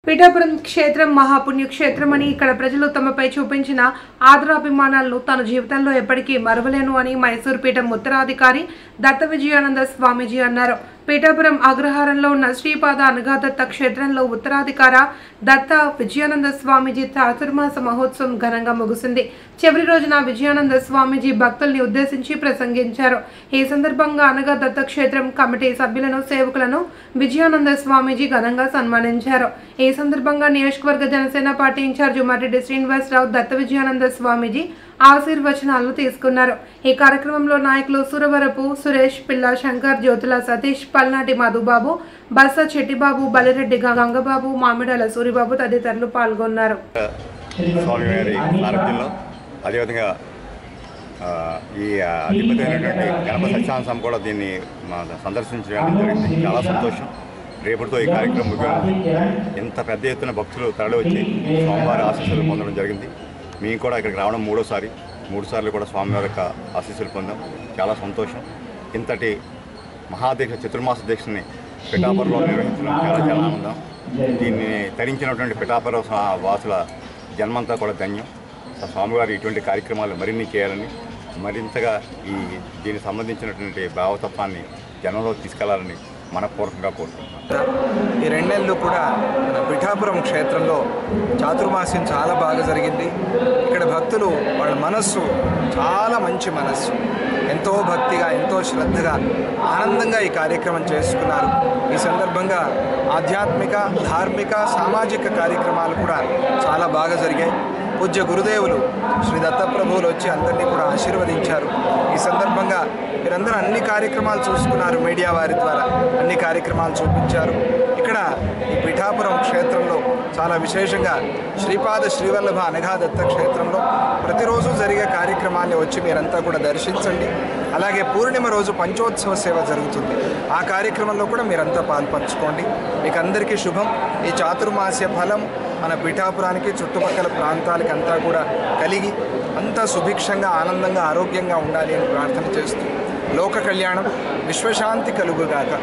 పిఠాపురం క్షేత్రం మహాపుణ్యక్షేత్రం అని ఇక్కడ ప్రజలు తమపై చూపించిన ఆదరాభిమానాలను తన జీవితంలో ఎప్పటికీ మరవలేను అని మైసూర్ పీఠం ఉత్తరాధికారి దత్త విజయానంద స్వామీజీ అన్నారు. పీఠాపురం అగ్రహారంలో ఉన్న శ్రీపాద అనగాదత్త క్షేత్రంలో ఉత్తరాధికార దత్త విజయానంద స్వామీజీ చాతుర్మాస మహోత్సవం ఘనంగా ముగిసింది. చివరి రోజున విజయానంద స్వామీజీ భక్తుల్ని ఉద్దేశించి ప్రసంగించారు. ఈ సందర్భంగా అనగాదత్త క్షేత్రం కమిటీ సభ్యులను సేవకులను విజయానంద స్వామీజీ ఘనంగా సన్మానించారు. ఈ సందర్భంగా నియోజకవర్గ జనసేన పార్టీ ఇన్ఛార్జి మర్రెడ్డి శ్రీనివాసరావు దత్త విజయానంద స్వామీజీ ఆశీర్వచనాలను తీసుకున్నారు. ఈ కార్యక్రమంలో నాయకులు సురవరపు సురేష్, పిల్ల శంకర్, జ్యోతుల సతీష్, పల్నాటి మధుబాబు, బస్స చెట్టిబాబు, బలిరెడ్డి గంగబాబు, మామిడాల సూరిబాబు తదితరులు పాల్గొన్నారు. అదేవిధంగా ఈ అధిపతి అయినటువంటి గణపతి సత్యనారాయణ స్వామి కూడా దీన్ని సందర్శించడం జరిగింది. చాలా సంతోషం. రేపటితో ఈ కార్యక్రమం ముగిసింది. ఇంత పెద్ద ఎత్తున భక్తులు తరలి వచ్చి స్వామివారి ఆశీస్సులు పొందడం జరిగింది. మేము కూడా ఇక్కడికి రావడం మూడు సార్లు కూడా స్వామివారి యొక్క ఆశీస్సులు పొందాం. చాలా సంతోషం. ఇంతటి మహాదీక్ష చతుర్మాస దీక్షని పిఠాపురంలో నిర్వహించడం చాలా ఆనందం. దీన్ని తరించినటువంటి పిఠాపుర వాసుల జన్మంతా కూడా ధన్యం. స్వామివారి ఇటువంటి కార్యక్రమాలు మరిన్ని చేయాలని, మరింతగా దీనికి సంబంధించినటువంటి భావతత్వాన్ని జనంలో తీసుకెళ్లాలని మనపూర్వకంగా కోరుకుంటున్నాం. ఈ 2 నెలలు కూడా మన పిఠాపురం క్షేత్రంలో చాతుర్మాస్యం చాలా బాగా జరిగింది. ఇక్కడ భక్తులు వాళ్ళ మనస్సు చాలా మంచి మనస్సు, ఎంతో భక్తిగా, ఎంతో శ్రద్ధగా, ఆనందంగా ఈ కార్యక్రమం చేసుకున్నారు. ఈ సందర్భంగా ఆధ్యాత్మిక, ధార్మిక, సామాజిక కార్యక్రమాలు కూడా చాలా బాగా జరిగాయి. పూజ్య గురుదేవులు శ్రీ దత్తప్రభువులు వచ్చి అందరినీ కూడా ఆశీర్వదించారు. ఈ సందర్భంగా మీరందరూ అన్ని కార్యక్రమాలు చూసుకున్నారు. మీడియా వారి ద్వారా అన్ని కార్యక్రమాలు చూపించారు. ఇక్కడ ఈ పిఠాపురం క్షేత్రంలో చాలా విశేషంగా శ్రీపాద శ్రీవల్లభ అనగాదత్త క్షేత్రంలో ప్రతిరోజు జరిగే కార్యక్రమాన్ని వచ్చి మీరంతా కూడా దర్శించండి. అలాగే పూర్ణిమ రోజు పంచోత్సవ సేవ జరుగుతుంది. ఆ కార్యక్రమంలో కూడా మీరంతా పాల్పంచుకోండి. మీకు అందరికీ శుభం. ఈ చాతుర్మాస్య ఫలం మన పిఠాపురానికి, చుట్టుపక్కల ప్రాంతాలకి అంతా కూడా కలిగి అంతా సుభిక్షంగా, ఆనందంగా, ఆరోగ్యంగా ఉండాలి అని ప్రార్థన చేస్తూ లోక కళ్యాణం, విశ్వశాంతి కలుగుగాక.